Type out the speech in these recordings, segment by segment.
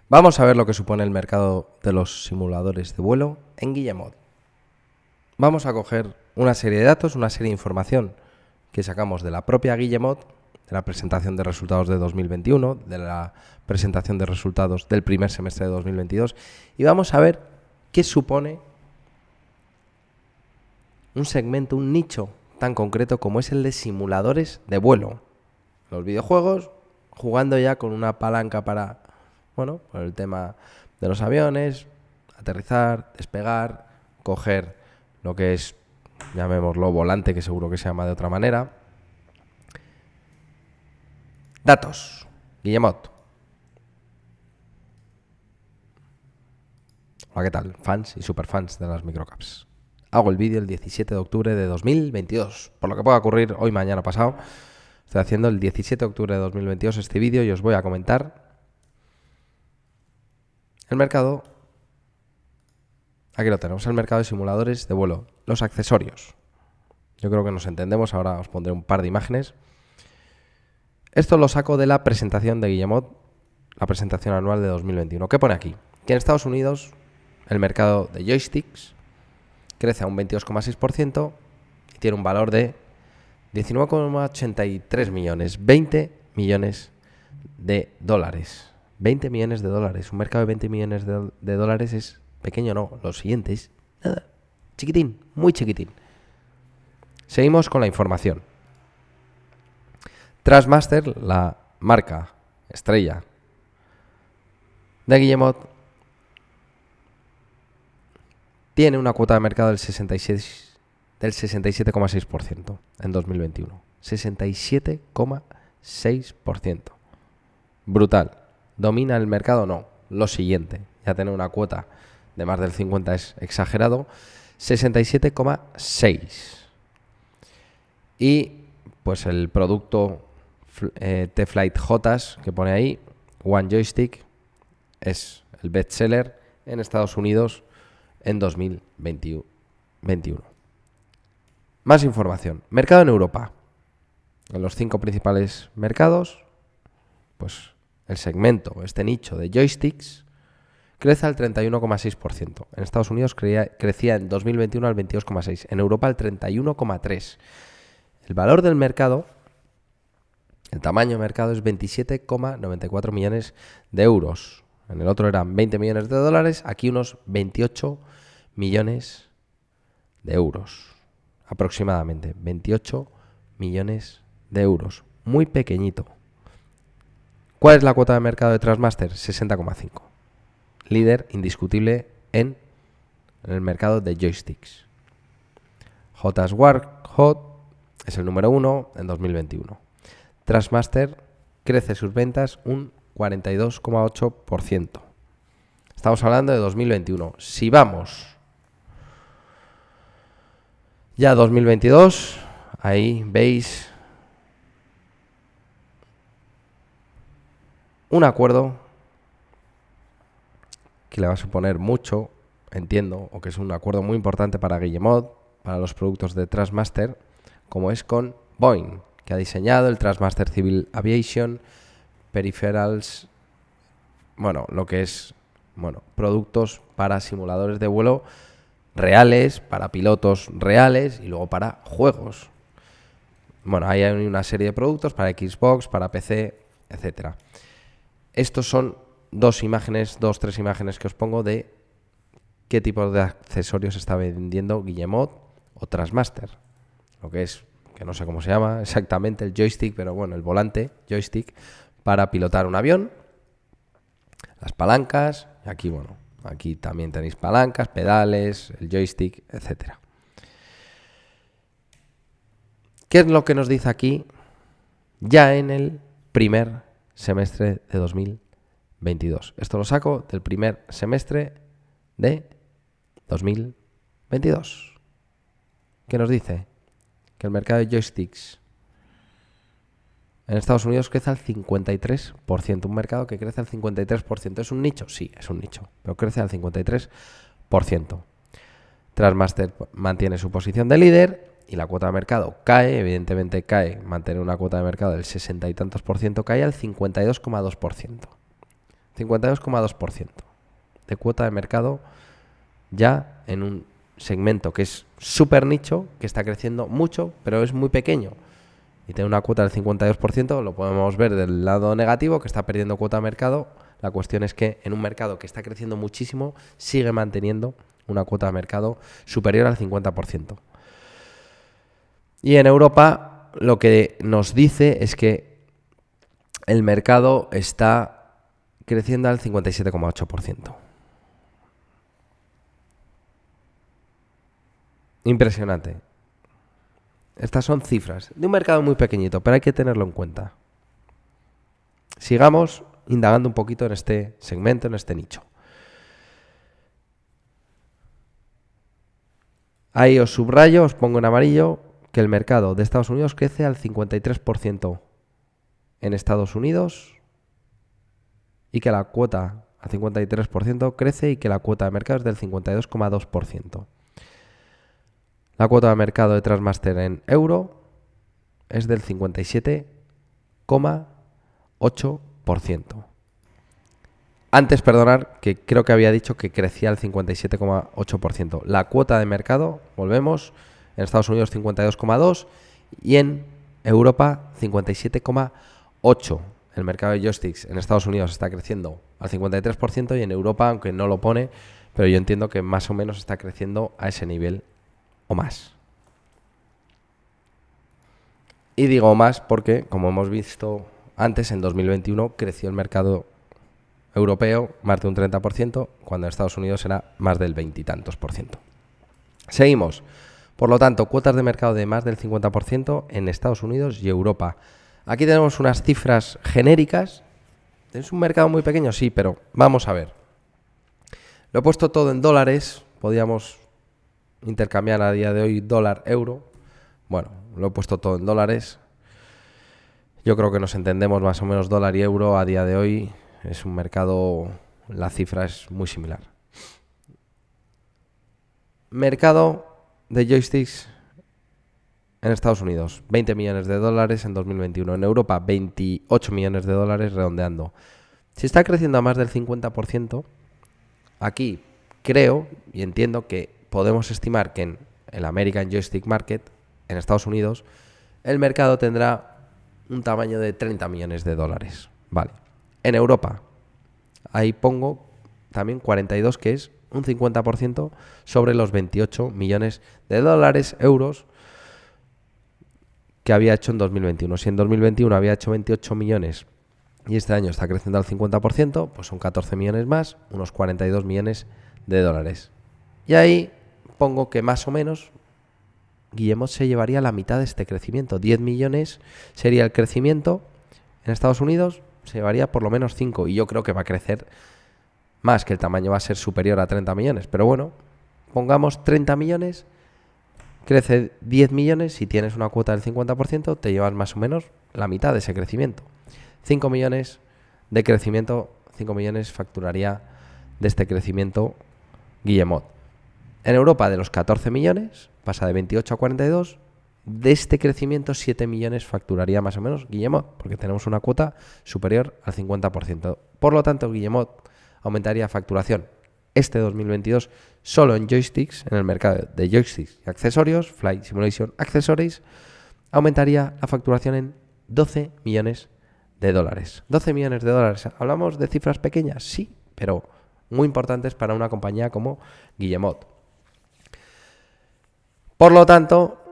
Vamos a ver lo que supone el mercado de los simuladores de vuelo en Guillemot. Vamos a coger una serie de datos, una serie de información que sacamos de la propia Guillemot, de la presentación de resultados de 2021, de la presentación de resultados del primer semestre de 2022, y vamos a ver qué supone un segmento, un nicho tan concreto como es el de simuladores de vuelo. Los videojuegos, jugando ya con una palanca para, por el tema de los aviones, aterrizar, despegar, coger lo que es, llamémoslo volante, que seguro que se llama de otra manera. Datos. Guillemot. Hola, ¿qué tal? Fans y superfans de las microcaps. Hago el vídeo el 17 de octubre de 2022. Por lo que pueda ocurrir hoy, mañana, pasado. Estoy haciendo el 17 de octubre de 2022 este vídeo y os voy a comentar el mercado. Aquí lo tenemos, el mercado de simuladores de vuelo. Los accesorios. Yo creo que nos entendemos. Ahora os pondré un par de imágenes. Esto lo saco de la presentación de Guillemot, la presentación anual de 2021. ¿Qué pone aquí? Que en Estados Unidos el mercado de joysticks crece a un 22,6% y tiene un valor de 19,83 millones, 20 millones de dólares. 20 millones de dólares. Un mercado de 20 millones de dólares es pequeño, no. Lo siguiente es nada, chiquitín, muy chiquitín. Seguimos con la información. Trustmaster, la marca estrella de Guillemot, tiene una cuota de mercado del 67,6% en 2021. 67,6%. Brutal. ¿Domina el mercado? No. Lo siguiente. Ya tener una cuota de más del 50 es exagerado. 67,6%. Y pues el producto T-Flight JAS que pone ahí, One Joystick, es el bestseller en Estados Unidos en 2021. Más información. Mercado en Europa. En los 5 principales mercados, pues el segmento, este nicho de joysticks, crece al 31,6%. En Estados Unidos crecía en 2021 al 22,6%. En Europa al 31,3%. El valor del mercado, el tamaño de mercado es 27,94 millones de euros. En el otro eran 20 millones de dólares, aquí unos 28 millones de euros. Aproximadamente 28 millones de euros. Muy pequeñito. ¿Cuál es la cuota de mercado de Trustmaster? 60,5. Líder indiscutible en el mercado de joysticks. JAS Warhol es el número 1 en 2021. Trustmaster crece sus ventas un 42,8%. Estamos hablando de 2021. Si vamos ya a 2022, ahí veis un acuerdo que le va a suponer mucho, entiendo, o que es un acuerdo muy importante para Guillemot, para los productos de Trustmaster, como es con Boeing, que ha diseñado el Trustmaster Civil Aviation Peripherals, lo que es, productos para simuladores de vuelo reales, para pilotos reales y luego para juegos. Ahí hay una serie de productos para Xbox, para PC, etcétera. Estos son tres imágenes que os pongo de qué tipo de accesorios está vendiendo Guillemot o Trustmaster. Lo que es, que no sé cómo se llama exactamente, el joystick, pero el volante, joystick, para pilotar un avión. Las palancas, aquí también tenéis palancas, pedales, el joystick, etcétera. ¿Qué es lo que nos dice aquí ya en el primer semestre de 2022? Esto lo saco del primer semestre de 2022. ¿Qué nos dice? Que el mercado de joysticks en Estados Unidos crece al 53%. Un mercado que crece al 53%. ¿Es un nicho? Sí, es un nicho, pero crece al 53%. Trustmaster mantiene su posición de líder y la cuota de mercado cae, evidentemente cae, mantener una cuota de mercado del 60 y tantos por ciento cae al 52,2%. 52,2% de cuota de mercado ya en un segmento que es súper nicho, que está creciendo mucho, pero es muy pequeño. Y tiene una cuota del 52%, lo podemos ver del lado negativo, que está perdiendo cuota de mercado. La cuestión es que en un mercado que está creciendo muchísimo, sigue manteniendo una cuota de mercado superior al 50%. Y en Europa lo que nos dice es que el mercado está creciendo al 57,8%. Impresionante. Estas son cifras de un mercado muy pequeñito, pero hay que tenerlo en cuenta. Sigamos indagando un poquito en este segmento, en este nicho. Ahí os subrayo, os pongo en amarillo, que el mercado de Estados Unidos crece al 53% en Estados Unidos y que la cuota al 53% crece y que la cuota de mercado es del 52,2%. La cuota de mercado de Transmaster en euro es del 57,8%. Antes, perdonar, que creo que había dicho que crecía al 57,8%. La cuota de mercado, volvemos, en Estados Unidos 52,2% y en Europa 57,8%. El mercado de joysticks en Estados Unidos está creciendo al 53% y en Europa, aunque no lo pone, pero yo entiendo que más o menos está creciendo a ese nivel o más. Y digo más porque, como hemos visto antes, en 2021 creció el mercado europeo más de un 30%, cuando en Estados Unidos era más del 20 y tantos por ciento. Seguimos. Por lo tanto, cuotas de mercado de más del 50% en Estados Unidos y Europa. Aquí tenemos unas cifras genéricas. ¿Es un mercado muy pequeño? Sí, pero vamos a ver. Lo he puesto todo en dólares. Podríamos intercambiar a día de hoy dólar-euro. Bueno, lo he puesto todo en dólares. Yo creo que nos entendemos más o menos dólar y euro a día de hoy. Es un mercado, la cifra es muy similar. Mercado de joysticks en Estados Unidos, 20 millones de dólares en 2021. En Europa, 28 millones de dólares redondeando. Si está creciendo a más del 50%, aquí creo y entiendo que podemos estimar que en el American Joystick Market, en Estados Unidos, el mercado tendrá un tamaño de 30 millones de dólares. Vale. En Europa, ahí pongo también 42, que es un 50% sobre los 28 millones de dólares, euros, que había hecho en 2021. Si en 2021 había hecho 28 millones y este año está creciendo al 50%, pues son 14 millones más, unos 42 millones de dólares. Y ahí pongo que más o menos Guillemot se llevaría la mitad de este crecimiento. 10 millones sería el crecimiento en Estados Unidos, se llevaría por lo menos 5, y yo creo que va a crecer más, que el tamaño va a ser superior a 30 millones. Pero bueno, pongamos 30 millones, crece 10 millones, si tienes una cuota del 50%, te llevas más o menos la mitad de ese crecimiento. 5 millones de crecimiento, 5 millones facturaría de este crecimiento Guillemot. En Europa, de los 14 millones, pasa de 28 a 42. De este crecimiento, 7 millones facturaría más o menos Guillemot, porque tenemos una cuota superior al 50%. Por lo tanto, Guillemot aumentaría facturación este 2022 solo en joysticks, en el mercado de joysticks y accesorios, Flight Simulation Accessories, aumentaría la facturación en 12 millones de dólares. 12 millones de dólares. ¿Hablamos de cifras pequeñas? Sí, pero muy importantes para una compañía como Guillemot. Por lo tanto,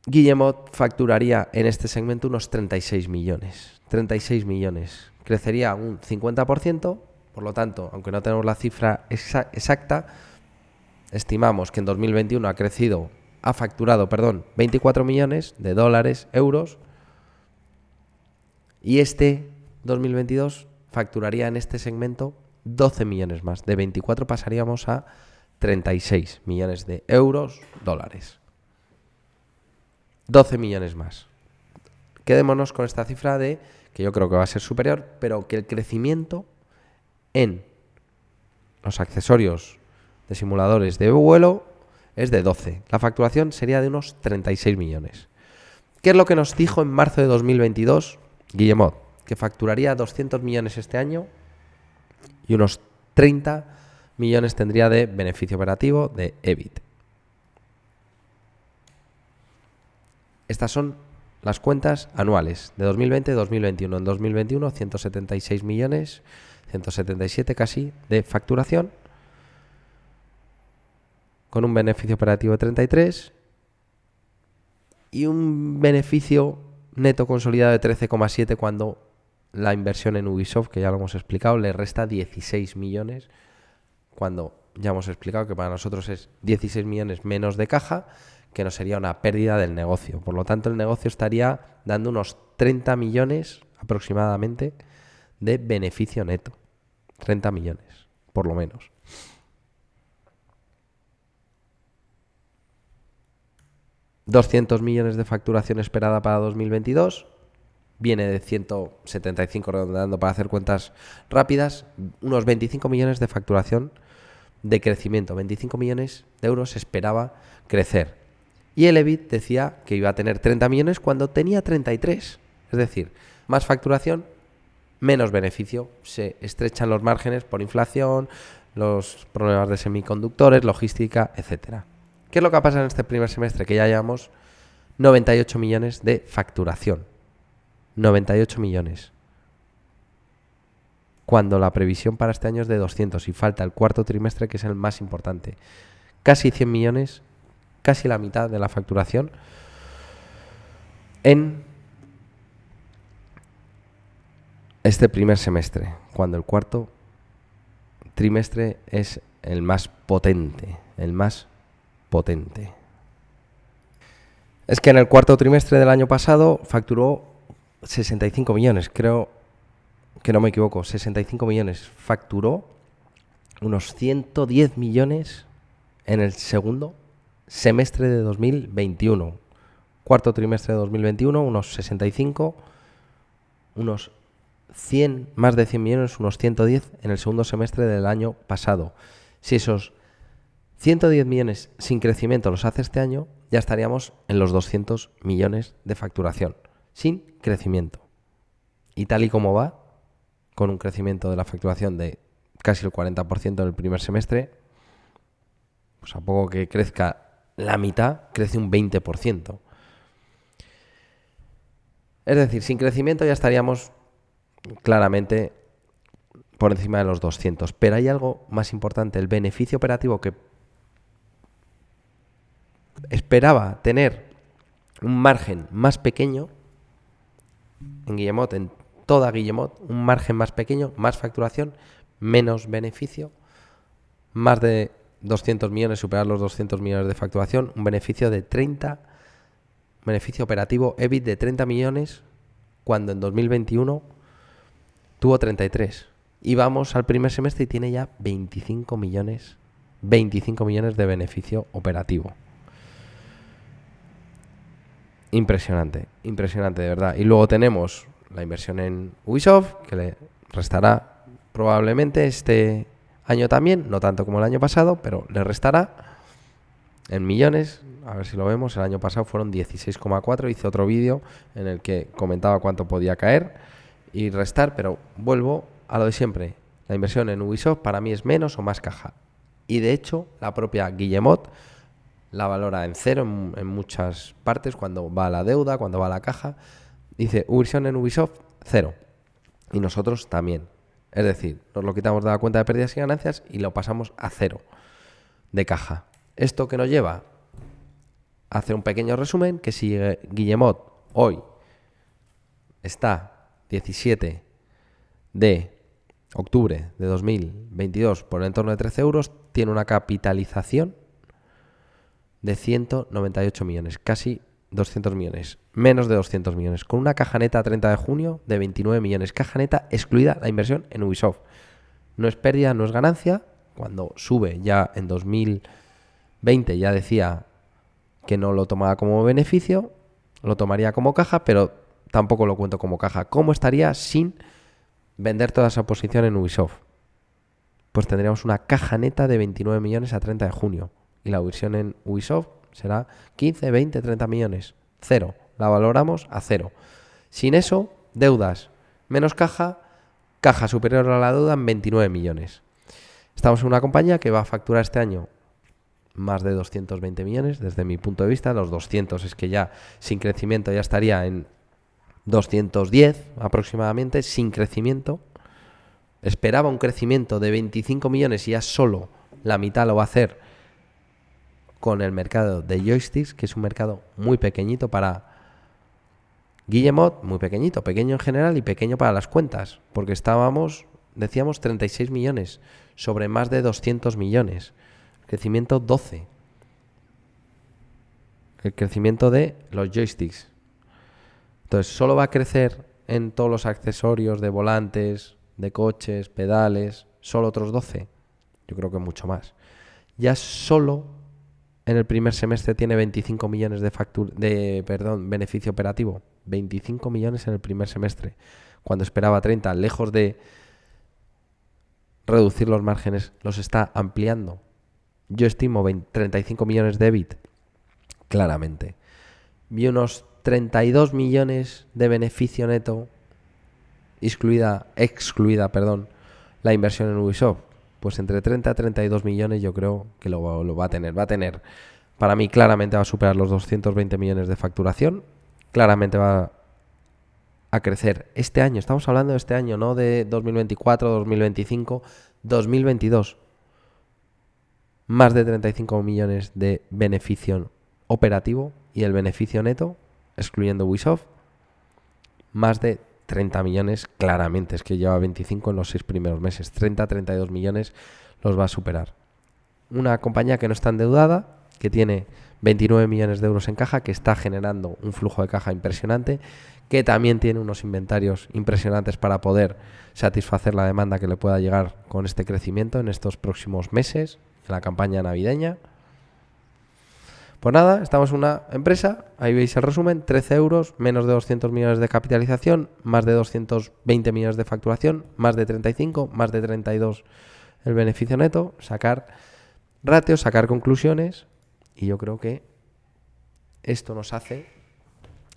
Guillemot facturaría en este segmento unos 36 millones. 36 millones. Crecería un 50%, por lo tanto, aunque no tenemos la cifra exacta, estimamos que en 2021 ha facturado 24 millones de dólares, euros, y este 2022 facturaría en este segmento 12 millones más. De 24 pasaríamos a 36 millones de euros, dólares. 12 millones más. Quedémonos con esta cifra de que yo creo que va a ser superior, pero que el crecimiento en los accesorios de simuladores de vuelo es de 12. La facturación sería de unos 36 millones. ¿Qué es lo que nos dijo en marzo de 2022 Guillemot? que facturaría 200 millones este año y unos 30 millones tendría de beneficio operativo, de EBIT. Estas son las cuentas anuales de 2020-2021. En 2021, 176 millones, 177 casi, de facturación, con un beneficio operativo de 33 y un beneficio neto consolidado de 13,7 cuando la inversión en Ubisoft, que ya lo hemos explicado, le resta 16 millones, cuando ya hemos explicado que para nosotros es 16 millones menos de caja, que no sería una pérdida del negocio. Por lo tanto, el negocio estaría dando unos 30 millones aproximadamente de beneficio neto. 30 millones, por lo menos. $200 millones de facturación esperada para 2022. Viene de 175 redondeando para hacer cuentas rápidas. Unos 25 millones de facturación de crecimiento. 25 millones de euros esperaba crecer. Y el EBIT decía que iba a tener 30 millones cuando tenía 33. Es decir, más facturación, menos beneficio. Se estrechan los márgenes por inflación, los problemas de semiconductores, logística, etcétera. ¿Qué es lo que ha pasado en este primer semestre? Que ya llevamos 98 millones de facturación. 98 millones. Cuando la previsión para este año es de 200 y falta el cuarto trimestre, que es el más importante. Casi 100 millones, casi la mitad de la facturación en este primer semestre, cuando el cuarto trimestre es el más potente, Es que en el cuarto trimestre del año pasado facturó 65 millones, creo que no me equivoco, 65 millones. Facturó unos 110 millones en el segundo semestre de 2021. Cuarto trimestre de 2021, unos 65, unos 100, más de 100 millones, unos 110 en el segundo semestre del año pasado. Si esos 110 millones sin crecimiento los hace este año, ya estaríamos en los 200 millones de facturación, sin crecimiento. Y tal y como va, con un crecimiento de la facturación de casi el 40% en el primer semestre, pues a poco que crezca la mitad, crece un 20%. Es decir, sin crecimiento ya estaríamos claramente por encima de los 200. Pero hay algo más importante, el beneficio operativo que esperaba tener un margen más pequeño en Guillemot, en toda Guillemot, un margen más pequeño, más facturación, menos beneficio, más de 200 millones, superar los 200 millones de facturación, un beneficio de 30, beneficio operativo EBIT de 30 millones, cuando en 2021 tuvo 33. Y vamos al primer semestre y tiene ya 25 millones de beneficio operativo. Impresionante, impresionante de verdad. Y luego tenemos la inversión en Ubisoft, que le restará probablemente este año también, no tanto como el año pasado, pero le restará en millones. A ver si lo vemos, el año pasado fueron 16,4. Hice otro vídeo en el que comentaba cuánto podía caer y restar, pero vuelvo a lo de siempre. La inversión en Ubisoft para mí es menos o más caja. Y de hecho, la propia Guillemot la valora en cero en muchas partes, cuando va a la deuda, cuando va a la caja. Dice, inversión en Ubisoft, cero. Y nosotros también. Es decir, nos lo quitamos de la cuenta de pérdidas y ganancias y lo pasamos a cero de caja. ¿Esto qué nos lleva? A hacer un pequeño resumen, que si Guillemot hoy está 17 de octubre de 2022 por el entorno de 13 euros, tiene una capitalización de 198 millones, casi 200 millones, menos de 200 millones, con una caja neta a 30 de junio de 29 millones, caja neta excluida la inversión en Ubisoft. No es pérdida, no es ganancia. Cuando sube ya en 2020 ya decía que no lo tomaba como beneficio, lo tomaría como caja, pero tampoco lo cuento como caja. ¿Cómo estaría sin vender toda esa posición en Ubisoft? Pues tendríamos una caja neta de 29 millones a 30 de junio. Y la inversión en Ubisoft será 15, 20, 30 millones. Cero. La valoramos a cero. Sin eso, deudas menos caja, caja superior a la deuda en 29 millones. Estamos en una compañía que va a facturar este año más de 220 millones, desde mi punto de vista. Los 200 es que ya sin crecimiento ya estaría en 210 aproximadamente, sin crecimiento. Esperaba un crecimiento de 25 millones y ya solo la mitad lo va a hacer con el mercado de joysticks, que es un mercado muy pequeñito para Guillemot, muy pequeñito, pequeño en general y pequeño para las cuentas, porque decíamos 36 millones sobre más de 200 millones. Crecimiento 12. El crecimiento de los joysticks. Entonces, solo va a crecer en todos los accesorios de volantes, de coches, pedales, solo otros 12. Yo creo que mucho más. Ya solo en el primer semestre tiene 25 millones de beneficio operativo. 25 millones en el primer semestre, cuando esperaba 30. Lejos de reducir los márgenes, los está ampliando. Yo estimo 35 millones de EBIT, claramente. Vi unos 32 millones de beneficio neto, excluida, la inversión en Ubisoft. Pues entre 30 y 32 millones yo creo que lo va a tener. Va a tener, para mí claramente va a superar los 220 millones de facturación. Claramente va a crecer este año. Estamos hablando de este año, no de 2024, 2025, 2022. Más de 35 millones de beneficio operativo y el beneficio neto, excluyendo Ubisoft, más de 30 millones claramente. Es que lleva 25 en los 6 primeros meses. 30, 32 millones los va a superar. Una compañía que no está endeudada, que tiene 29 millones de euros en caja, que está generando un flujo de caja impresionante, que también tiene unos inventarios impresionantes para poder satisfacer la demanda que le pueda llegar con este crecimiento en estos próximos meses, en la campaña navideña. Pues nada, estamos en una empresa, ahí veis el resumen, 13 euros, menos de 200 millones de capitalización, más de 220 millones de facturación, más de 35, más de 32 el beneficio neto, sacar ratios, sacar conclusiones, y yo creo que esto nos hace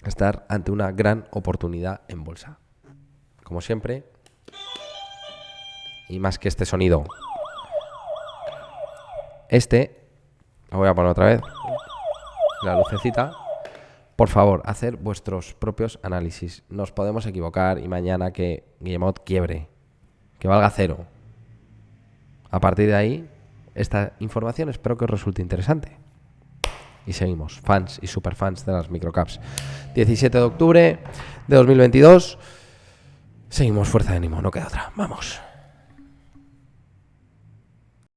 estar ante una gran oportunidad en bolsa. Como siempre, y más que este sonido, lo voy a poner otra vez, la lucecita. Por favor, hacer vuestros propios análisis. Nos podemos equivocar y mañana que Guillemot quiebre, que valga cero. A partir de ahí, esta información espero que os resulte interesante. Y seguimos, fans y superfans de las microcaps. 17 de octubre de 2022. Seguimos, fuerza de ánimo, no queda otra. Vamos.